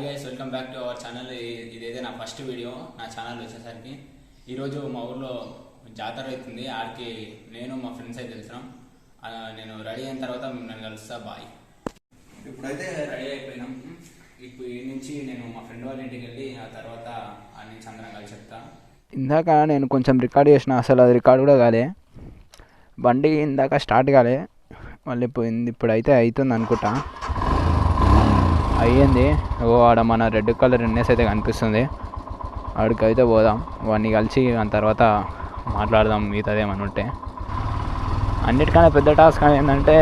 Hi guys, welcome back to our channel. ఇదైతే నా first video నా ఛానల్ వచ్చేసరికి. ఈరోజు మా ఊర్లో జాతర అవుతుంది. ఆడికి నేను మా ఫ్రెండ్స్ అయితే వెళ్తున్నాం. నేను రెడీ అయిన తర్వాత మిమ్మల్ని కలుస్తా. బాయ్. ఇప్పుడైతే రెడీ అయిపోయినాం. ఇప్పుడు ఈ నుంచి నేను మా ఫ్రెండ్ వాళ్ళ ఇంటికి వెళ్ళి ఆ తర్వాత ఆ నుంచి అందరం కలిసి చెప్తా. ఇందాక నేను కొంచెం రికార్డ్ చేసిన, అసలు అది రికార్డ్ కూడా కాలే. బండి ఇందాక స్టార్ట్ కాలే, మళ్ళీ పోయింది. ఇప్పుడైతే అవుతుంది అనుకుంటా. అయ్యింది. ఆడ మన రెడ్ కలర్ ఎన్ఎస్ అయితే కనిపిస్తుంది. ఆడికి అయితే పోదాం, వాడిని కలిసి దాని తర్వాత మాట్లాడదాం మిగతాది ఏమని ఉంటే. అన్నిటికన్నా పెద్ద టాస్క్ ఏంటంటే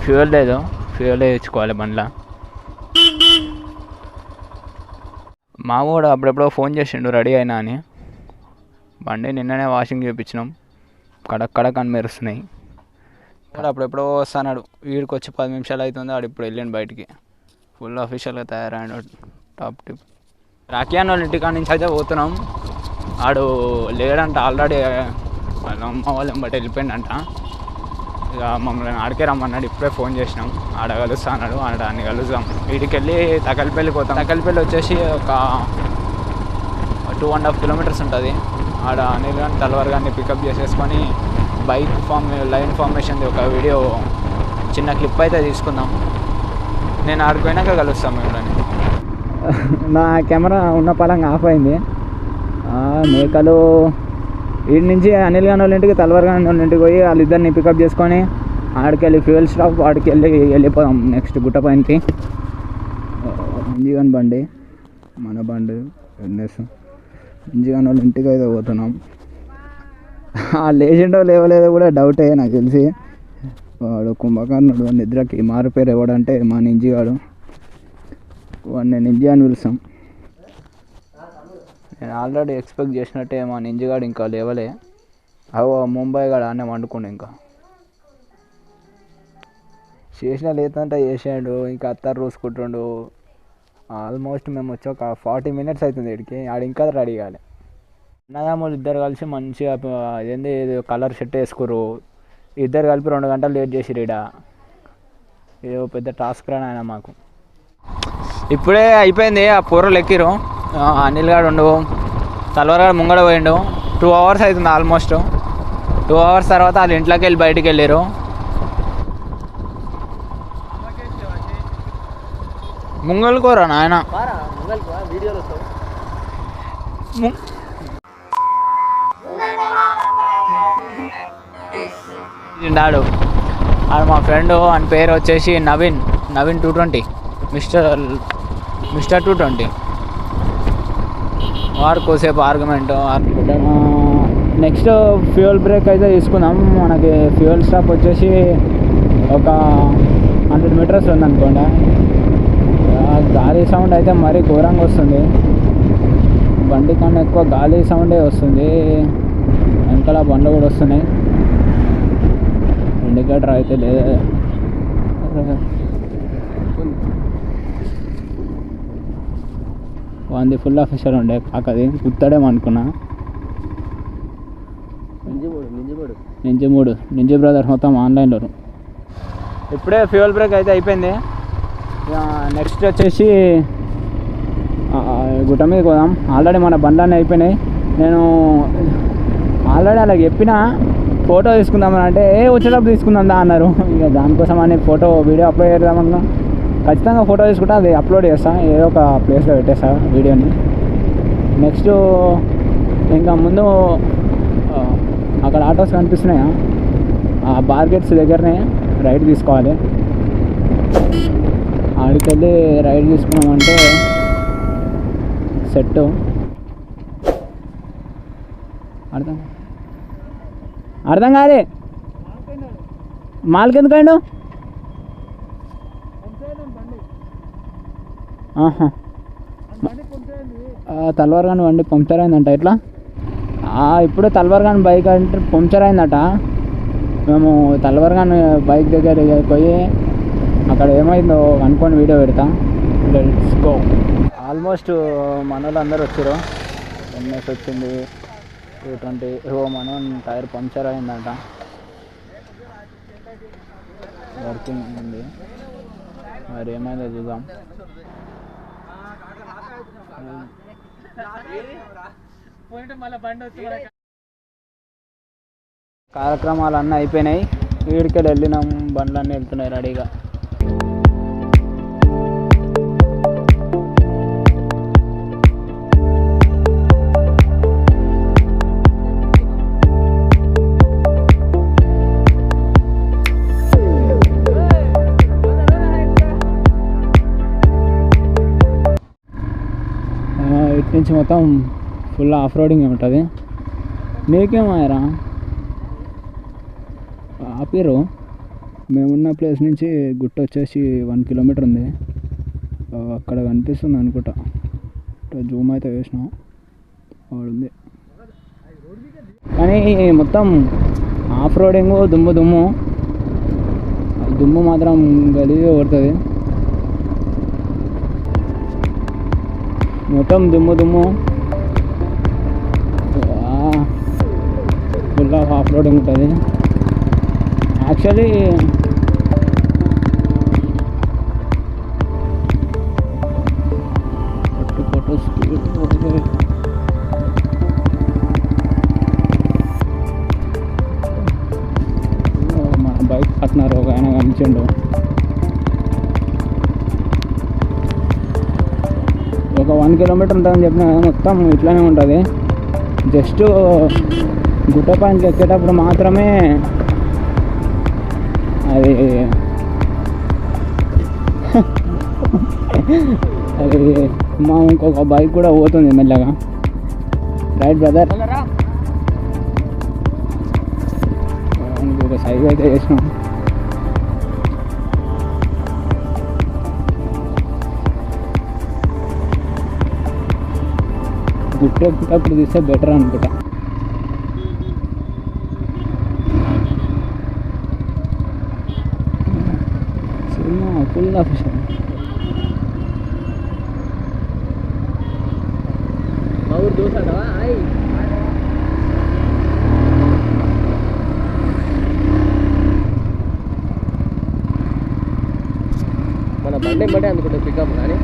ఫ్యూయల్ లేదు, ఫ్యూయల్ వేయించుకోవాలి బండ్లో. మా కూడా అప్పుడెప్పుడో ఫోన్ చేసిండు రెడీ అయినా అని. బండి నిన్ననే వాషింగ్ చేయించినాం, కడక్ కడక్ అని మెరుస్తున్నాయి. వాడు అప్పుడెప్పుడో వస్తున్నాడు, వీడికి వచ్చి 10 నిమిషాలు అవుతుంది. వాడు ఇప్పుడు వెళ్ళండి బయటికి. ఫుల్ అఫీషియల్గా తయారైన టాప్ టిప్. రాఖీ అన్న వాళ్ళ ఇంటికాడ నుంచి అయితే పోతున్నాం. ఆడు లేడంట, ఆల్రెడీ వాళ్ళ అమ్మ వాళ్ళని బట్టి వెళ్ళిపోయిందంట. ఇక మమ్మల్ని ఆడికే రమ్మన్నాడు. ఇప్పుడే ఫోన్ చేసినాం, ఆడ కలుస్తా అన్నాడు. ఆడాన్ని కలుద్దాం. వీడికి వెళ్ళి తకలిపల్లి పోతాం. తకలిపల్లి వచ్చేసి ఒక 2.5 కిలోమీటర్స్ ఉంటుంది. ఆడ అనిల్ గారిని తలవారు గారిని పికప్ చేసేసుకొని బైక్ లైన్ ఫార్మేషన్ది ఒక వీడియో చిన్న క్లిప్ అయితే తీసుకుందాం. నేను ఆడిపోయినాక కలుస్తాను మిమ్మల్ని. నా కెమెరా ఉన్న పలంగా ఆఫ్ అయింది. మేకలు వీడి నుంచి అనిల్ గాని వాళ్ళ ఇంటికి, తలవారు గాని వాళ్ళ ఇంటికి పోయి వాళ్ళిద్దరిని పికప్ చేసుకొని ఆడికి వెళ్ళి ఫ్యూయల్ స్టాప్ ఆడికి వెళ్ళిపోదాం నెక్స్ట్ గుట్ట పైనకి. ఇంజిగాన్ బండి, మన బండి ఎన్ఎస్. ఇంజిగాన్ వాళ్ళ ఇంటికి అయితే పోతున్నాం. లేచిండో లేవలేదో కూడా డౌటే నాకు తెలిసి. వాడు కుంభకర్ణుడు, నిద్రకి మారుపేరు ఎవడంటే మా నింజిగాడు. వాడు నేను నింజి అని పిలుస్తాం. నేను ఆల్రెడీ ఎక్స్పెక్ట్ చేసినట్టే మా నింజిగాడు ఇంకా లేవలే. అవో ముంబై గాడు ఆనే వండుకుండు. ఇంకా చేసిన లేదంటే చేసాడు, ఇంకా అత్తారు చూసుకుంటుండు. ఆల్మోస్ట్ మేము వచ్చి ఒక 40 మినిట్స్ అవుతుంది వీడికి. ఆడు ఇంకా రెడీ కాలే. అన్నదమ్ములు ఇద్దరు కలిసి మంచిగా ఏంది కలర్ షర్ట్ వేసుకోరు. ఇద్దరు కలిపి 2 గంటలు లేట్ చేసిరు. ఈడ ఏదో పెద్ద టాస్క్ రాని ఆయన మాకు. ఇప్పుడే అయిపోయింది. ఆ పూర్వలు ఎక్కిరు. అనిల్ గాడు ఉండు, తలవారు గాడు ముంగడ పోయిండు. 2 అవర్స్ అవుతుంది ఆల్మోస్ట్. 2 అవర్స్ తర్వాత వాళ్ళు ఇంట్లోకి వెళ్ళి బయటికి వెళ్ళారు. ముంగల్ కోరా నాయన ఆడు మా ఫ్రెండ్. అని పేరు వచ్చేసి నవీన్ 220, మిస్టర్ 220. వారు కోసేపు ఆర్గ్యుమెంట్. నెక్స్ట్ ఫ్యూయల్ బ్రేక్ అయితే తీసుకుందాం. మనకి ఫ్యూయల్ స్టాప్ వచ్చేసి ఒక 100 మీటర్స్ ఉందనుకోండి. గాలి సౌండ్ అయితే మరీ ఘోరంగా వస్తుంది. బండి కన్నా ఎక్కువ గాలి సౌండే వస్తుంది. వెనకాల బండ్లు కూడా వస్తున్నాయి. ఇండికేటర్ అయితే లేదు. వంది ఫుల్ ఆఫీసర్ ఉండే కాకది కుత్తాడేమో అనుకున్నా. నింజి బ్రదర్ మొత్తం ఆన్లైన్లో. ఇప్పుడే ఫ్యూయల్ బ్రేక్ అయితే అయిపోయింది. నెక్స్ట్ వచ్చేసి గుట్ట మీదకి పోదాం. ఆల్రెడీ మన బండ్లన్నీ అయిపోయినాయి. నేను ఆల్రెడీ అలా చెప్పిన ఫోటో తీసుకుందామని, అంటే వచ్చేటప్పుడు తీసుకుందా అన్నారు. ఇక దానికోసం అని వీడియో అప్లోడ్ చేద్దామన్నా. ఖచ్చితంగా ఫోటో తీసుకుంటా, అది అప్లోడ్ చేస్తా, ఏదో ఒక ప్లేస్లో పెట్టేస్తా వీడియోని. నెక్స్ట్ ఇంకా ముందు అక్కడ ఆటోస్ కనిపిస్తున్నాయా, ఆ బార్గెట్స్ దగ్గరనే రైడ్ తీసుకోవాలి. ఆడికి వెళ్ళి రైడ్ తీసుకున్నామంటే సెట్. అర్థం కాదే మాల్కి ఎందుకండు. తల్వార్ గాని బండి పంక్చర్ అయిందంట. ఇట్లా ఇప్పుడు తల్వార్ గాని బైక్ అంటే పంక్చర్ అయిందట. మేము తల్వార్ గాని బైక్ దగ్గర పోయి అక్కడ ఏమైందో అనుకోని వీడియో పెడతా. Let's go. ఆల్మోస్ట్ మన వాళ్ళు అందరూ వచ్చారు. ఎన్ఎస్ వచ్చింది, 220. మనం టైర్ పంక్చర్ అయిందంట. వర్కింగ్ ఉంది. మరి ఏమైందో చూద్దాం. కార్యక్రమాలు అన్నీ అయిపోయినాయి. వీడికి వెళ్ళినాం, బండ్లన్నీ వెళ్తున్నాయి రెడీగా. ఇటు నుంచి మొత్తం ఫుల్ ఆఫ్ రోడింగ్ ఉంటుంది. నీకేమాయరా ఆపిరు. మేమున్న ప్లేస్ నుంచి గుట్ట వచ్చేసి 1 కిలోమీటర్ ఉంది. అక్కడ కనిపిస్తుంది అనుకుంటా. జూమ్ అయితే వేసినాం, వాడుంది. కానీ మొత్తం ఆఫ్ రోడింగ్, దుమ్ము మాత్రం గలీజ్గా కొడుతుంది. మొత్తం దుమ్ము ఫుల్ ఆఫ్ రోడింగ్ ఉంటుంది. యాక్చువల్లీ పొట్టు స్పీడ్ మన బైక్ పార్ట్నర్ ఒక ఆయన కనిపించిండు. ఒక 1 కిలోమీటర్ ఉంటుందని చెప్పిన కదా, మొత్తం ఇట్లానే ఉంటుంది. జస్ట్ గుట్ట పైనకి ఎక్కేటప్పుడు మాత్రమే అది మా ఇంకొక బైక్ కూడా పోతుంది మెల్లగా. రైట్ బ్రదర్, ఒక సైజ్ అయితే చేసినాం. గుట్ట ఎక్కేటప్పుడు తీస్తే బెటర్ అనుకుంటా. Cinema full officer. మన బండి అనుకుంటా పికప్ కానీ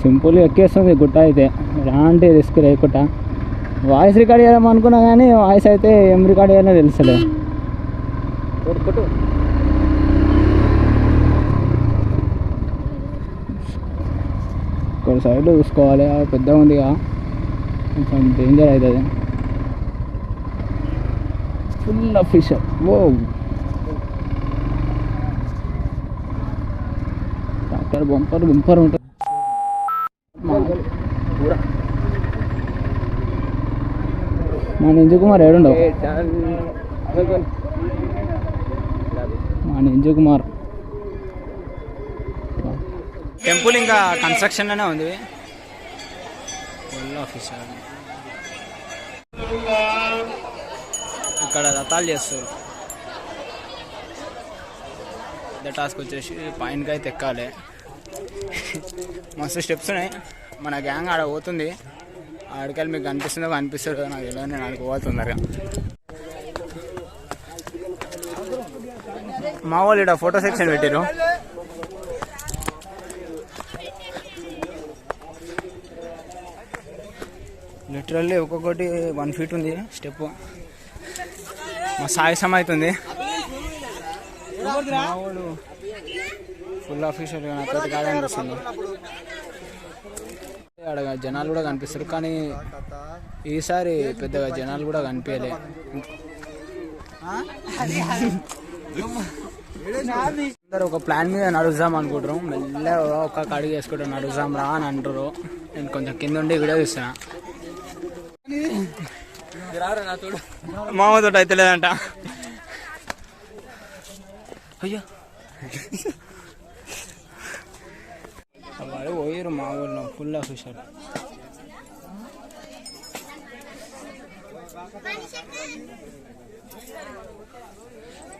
సింపుల్గా ఎక్కేస్తుంది గుట్ట అయితే, ఎలాంటి రిస్క్ లేకుండా. వాయిస్ రికార్డ్ చేద్దాం అనుకున్నా కానీ వాయిస్ అయితే ఏం రికార్డ్ చేయాలో తెలుసలే. ఒక సైడ్ చూసుకోవాలి, పెద్దగా ఉందిగా, కొంచెం డేంజర్ అవుతుంది. Full officer. ఓ డాక్టర్ బంపర్ ఉంటుంది. మా నింజు కుమార్ ఏడుండవు. మా నింజు కుమార్ టెంపుల్ ఇంకా కన్స్ట్రక్షన్లోనే ఉంది. ఫుల్ ఆఫీసర్ ఇక్కడ రథాలు చేస్తారు. పెద్ద టాస్క్ వచ్చేసి పైనకి అయితే ఎక్కాలి. మస్తు స్టెప్స్ ఉన్నాయి. మన గ్యాంగ్ ఆడ పోతుంది. ఆడికెళ్ళి మీకు కనిపిస్తుందో కనిపిస్తుందో నాకు తెలియదు. నేను ఆడికి పోతుందరగా. మా వాళ్ళు ఇక్కడ ఫోటో సెక్షన్ పెట్టారు. లిటరల్లీ ఒక్కొక్కటి 1 ఫీట్ ఉంది స్టెప్. మా సాయసం అవుతుంది. మా వాళ్ళు ఫుల్ ఆఫీషియల్గా నాకు కాదు అనిపిస్తుంది. అక్కడ జనాలు కూడా కనిపిస్తారు, కానీ ఈసారి పెద్దగా జనాలు కూడా కనిపించలే. అందరు ఒక ప్లాన్ మీద నడుద్దాం అనుకుంటారు. మెల్లగా ఒక అడుగు వేసుకుంటారు, నడుద్దాం రా అని అంటారు. నేను కొంచెం కింద ఉండి వీడియో చూస్తున్నా. మామతో అయితే లేదంట. అయ్యో వాడు పోయారు మా ఊళ్ళో ఫుల్ ఆఫీసర్.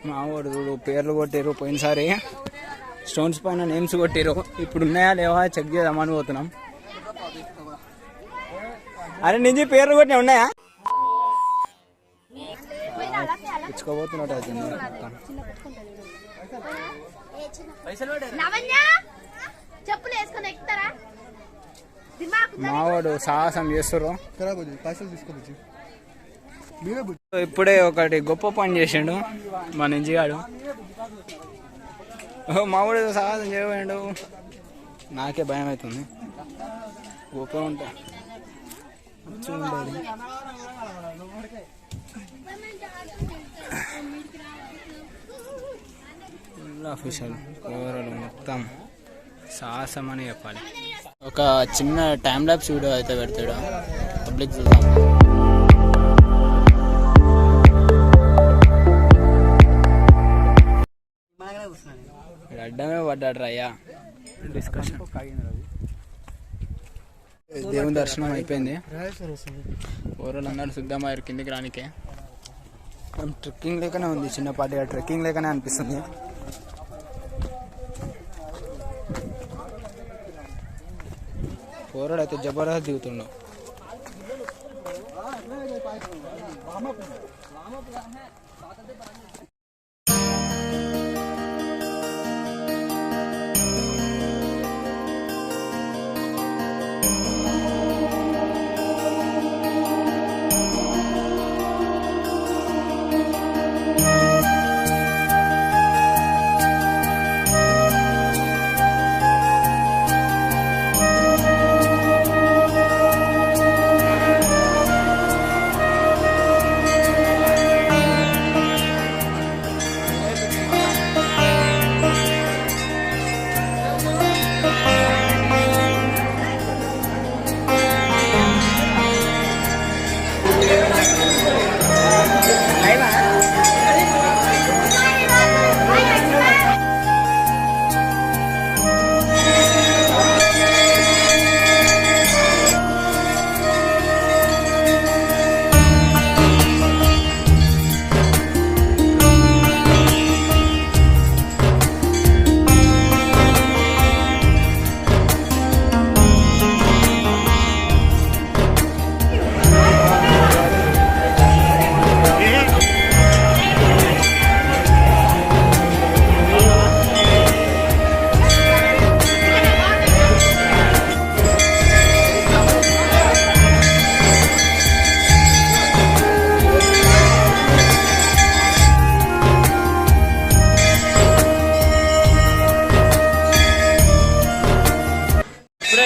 మా వాడు చూడు పేర్లు కొట్టారు, పోయినసారి స్టోన్స్ పైన నేమ్స్ కొట్టారు, ఇప్పుడు ఉన్నాయా లేవా చెక్ చేద్దామని పోతున్నాం. అరే నుంచి పేర్లు కొట్టినా ఉన్నాయా? తెచ్చుకోబోతున్నట్టు మావాడు సాహసం చేస్తారు. ఇప్పుడే ఒకటి గొప్ప పని చేసిండు మా నింజిగాడు. మావాడు సాహసం చేయబోయాడు, నాకే భయం అవుతుంది. గొప్ప ఉంటా ఉండాలి. అఫీషియల్ ఓవరాల్ మొత్తం సాహసం అని చెప్పాలి. ఒక చిన్న టైం ల్యాప్స్ వీడియో అయితే పెడతాడు, పబ్లిక్ చూద్దాం. అడ్డమే పడ్డాడు అయ్యా. డిస్కషన్ దేవుని దర్శనం అయిపోయింది. ఓవరాల్ అన్నాడు సిద్ధమయ్యారు కిందికి రానికే. ట్రెక్కింగ్ లేకనే ఉంది, చిన్నపాటిగా ట్రెక్కింగ్ లేకనే అనిపిస్తుంది. ఓవరాల్ అయితే జబర్దస్త్ దిగుతుండు.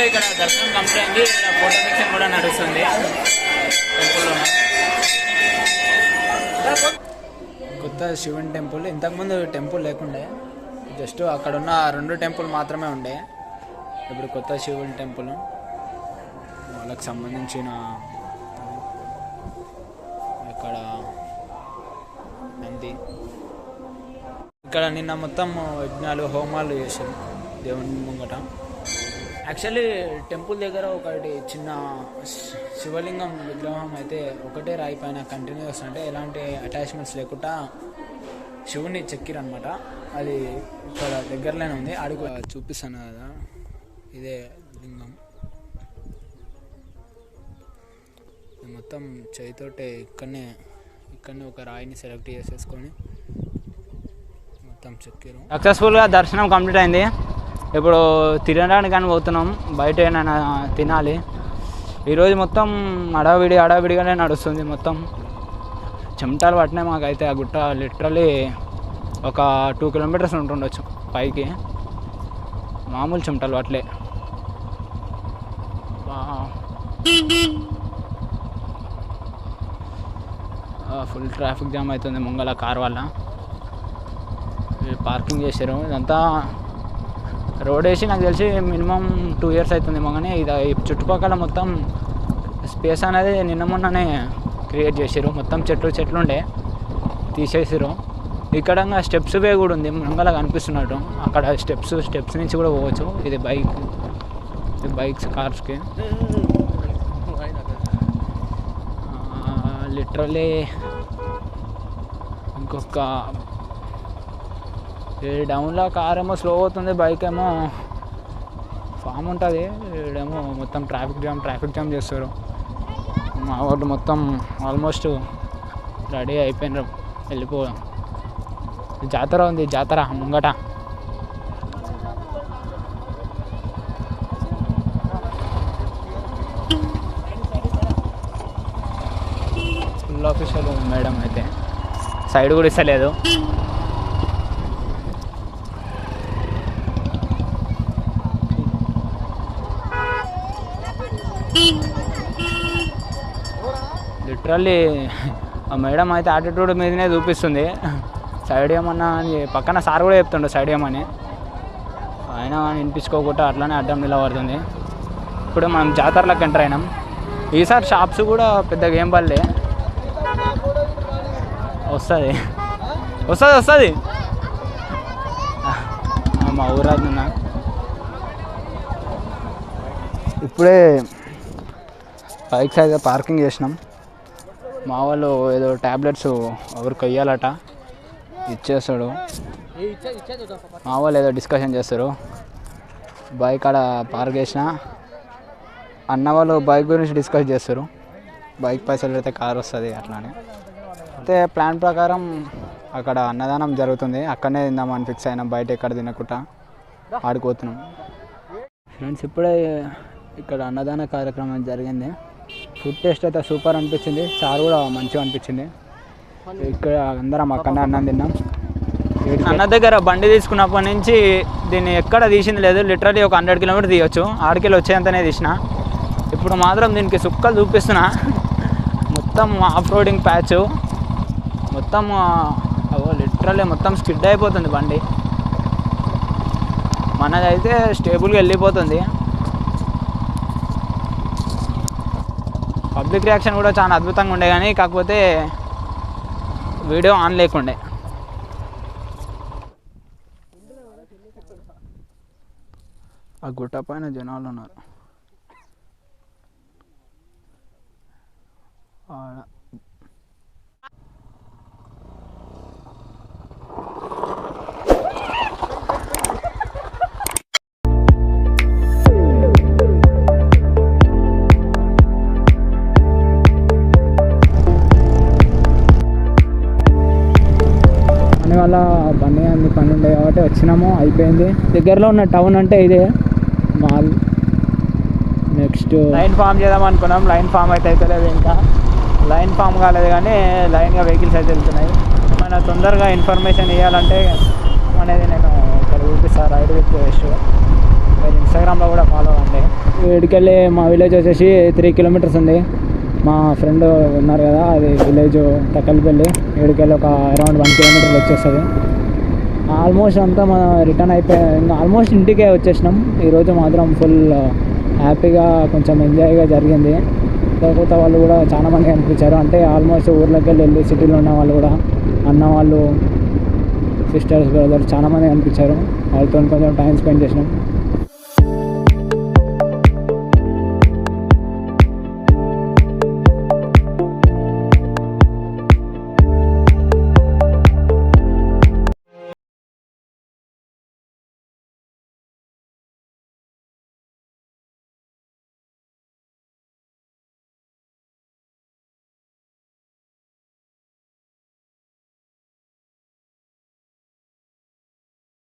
ఇక్కడ దర్శనం కంప్లీట్ అయింది. ఇక్కడ ఫోటో సెక్షన్ కూడా నడుస్తుంది టెంపుల్లో. కొత్త శివుని టెంపుల్. ఇంతకుముందు టెంపుల్ లేకుండే, జస్ట్ అక్కడ ఉన్న 2 టెంపుల్ మాత్రమే ఉండే. ఇప్పుడు కొత్త శివుని టెంపుల్, వాళ్ళకి సంబంధించిన ఇక్కడ నంది. ఇక్కడ నిన్న మొత్తం యజ్ఞాలు హోమాలు చేశారు దేవుని ముంగట. యాక్చువల్లీ టెంపుల్ దగ్గర ఒకటి చిన్న శివలింగం విగ్రహం అయితే ఒకటే రాయి పైన కంటిన్యూస్, అంటే ఎలాంటి అటాచ్మెంట్స్ లేకుండా శివుని చెక్కిరనమాట. అది ఇక్కడ దగ్గరలోనే ఉంది, అడుగు చూపిస్తాను కదా. ఇదే లింగం, మొత్తం చేయితోటే ఇక్కడనే ఒక రాయిని సెలెక్ట్ చేసేసుకొని మొత్తం చెక్కిరు. సక్సెస్ఫుల్గా దర్శనం కంప్లీట్ అయింది. ఇప్పుడు తినడానికి కానీ పోతున్నాం, బయట ఏమైనా తినాలి. ఈరోజు మొత్తం హడావిడిగానే నడుస్తుంది. మొత్తం చెమటలు పట్టినాయి మాకైతే. ఆ గుట్ట లిటరలీ ఒక 2 కిలోమీటర్స్ ఉంటుండొచ్చు పైకి, మామూలు చెమటలు పట్టలే. ఫుల్ ట్రాఫిక్ జామ్ అవుతుంది ముంగల కార్ వల్ల. పార్కింగ్ చేశారు. ఇదంతా రోడ్ వేసి నాకు తెలిసి మినిమం 2 years అవుతుంది కానీ ఇది చుట్టుపక్కల మొత్తం స్పేస్ అనేది నిన్న మొన్ననే క్రియేట్ చేసారు. మొత్తం చెట్లు ఉండే తీసేసారు. ఇక్కడ స్టెప్స్ వే కూడా ఉంది ముంగల కనిపిస్తున్నట్టు. అక్కడ స్టెప్స్ నుంచి కూడా పోవచ్చు. ఇది బైక్స్ కార్స్కి. లిటరలీ ఇంకొక డౌన్లో కార్ ఏమో స్లో అవుతుంది, బైక్ ఏమో ఫామ్ ఉంటుంది. ఈడేమో మొత్తం ట్రాఫిక్ జామ్ చేస్తారు. మా వాళ్ళు మొత్తం ఆల్మోస్ట్ రెడీ అయిపోయినారు వెళ్ళిపోదాం. జాతర ఉంది, జాతర ముంగట. ఫుల్ ఆఫీసర్ మేడం అయితే సైడ్ కూడా ఇస్తలేదు. లిటరల్లీ ఆ మేడం అయితే యాటిట్యూడ్ మీదనే చూపిస్తుంది. సైడ్ ఏమన్నా అని పక్కన సార్ కూడా చెప్తుండే సైడ్ ఏమని, అయినా వినిపించుకోకుండా అట్లానే అడ్డం నిలబడుతుంది. ఇప్పుడు మనం జాతరలోకి ఎంటర్ అయినాం. ఈసారి షాప్స్ కూడా పెద్దగా ఏం పడలే. వస్తుంది మా ఊరాజున్న ఇప్పుడే బైక్స్ అయితే పార్కింగ్ చేసినాం. మా వాళ్ళు ఏదో ట్యాబ్లెట్స్ ఎవరికి వెయ్యాలట, ఇచ్చేస్తాడు. మా వాళ్ళు ఏదో డిస్కషన్ చేస్తారు. బైక్ ఆడ పార్క్ చేసిన అన్న వాళ్ళు బైక్ గురించి డిస్కస్ చేస్తారు. బైక్ పైసలు పెడితే కార్ వస్తుంది అట్లానే. అయితే ప్లాన్ ప్రకారం అక్కడ అన్నదానం జరుగుతుంది, అక్కడనే తిందామని ఫిక్స్ అయినాం. బయట ఎక్కడ తినకుండా ఆడుకోతున్నాం. ఫ్రెండ్స్ ఇప్పుడే ఇక్కడ అన్నదాన కార్యక్రమం జరిగింది. ఫుడ్ టేస్ట్ అయితే సూపర్ అనిపించింది, చారు కూడా మంచిగా అనిపించింది. ఇక్కడ అందరం అక్కడనే అన్నం తిన్నాం. అన్న దగ్గర బండి తీసుకున్నప్పటి నుంచి దీన్ని ఎక్కడ తీసింది లేదు. లిటరలీ ఒక 100 కిలోమీటర్ తీయొచ్చు, ఆడికెళ్ళి వచ్చేంతనే తీసిన. ఇప్పుడు మాత్రం దీనికి సుక్కలు చూపిస్తున్నా. మొత్తం ఆఫ్ రోడింగ్ ప్యాచ్, మొత్తం లిటరలీ మొత్తం స్కిడ్ అయిపోతుంది బండి. మనదైతే స్టేబుల్గా వెళ్ళిపోతుంది. పబ్లిక్ రియాక్షన్ కూడా చాలా అద్భుతంగా ఉండే, కానీ కాకపోతే వీడియో ఆన్ లేకుండే. ఆ గుట్ట పైన జనాలు ఉన్నారు. వల్ల బండి అన్ని పని ఉండే కాబట్టి వచ్చినాము, అయిపోయింది. దగ్గరలో ఉన్న టౌన్ అంటే ఇదే మాల్. నెక్స్ట్ లైన్ ఫామ్ చేద్దాం అనుకున్నాం. లైన్ ఫామ్ అయితే లేదు, ఇంకా లైన్ ఫామ్ కాలేదు, కానీ లైన్గా వెహికల్స్ అయితే వెళ్తున్నాయి. మన తొందరగా ఇన్ఫర్మేషన్ ఇవ్వాలంటే అనేది నేను ఇక్కడ చూపిస్తాను, రైడ్ విత్ వేస్ట్. మీరు ఇన్స్టాగ్రామ్లో కూడా ఫాలో అవ్వండి. ఇక్కడికెళ్ళి మా విలేజ్ వచ్చేసి 3 కిలోమీటర్స్ ఉంది. మా ఫ్రెండ్ ఉన్నారు కదా, అది విలేజ్ తక్కలపల్లి. ఇక్కడికెళ్ళి ఒక అరౌండ్ 1 కిలోమీటర్లు వచ్చేస్తుంది. ఆల్మోస్ట్ అంతా మనం రిటర్న్ అయిపోయి ఇంకా ఆల్మోస్ట్ ఇంటికే వచ్చేసినాం. ఈరోజు మాత్రం ఫుల్ హ్యాపీగా కొంచెం ఎంజాయ్గా జరిగింది. కొత్త వాళ్ళు కూడా చాలామంది కనిపించారు. అంటే ఆల్మోస్ట్ ఊర్లోకి వెళ్ళి సిటీలో ఉన్న వాళ్ళు కూడా, అన్న వాళ్ళు, సిస్టర్స్, బ్రదర్స్ చాలామంది కనిపించారు. వాళ్ళతో కొంచెం టైం స్పెండ్ చేసినాం.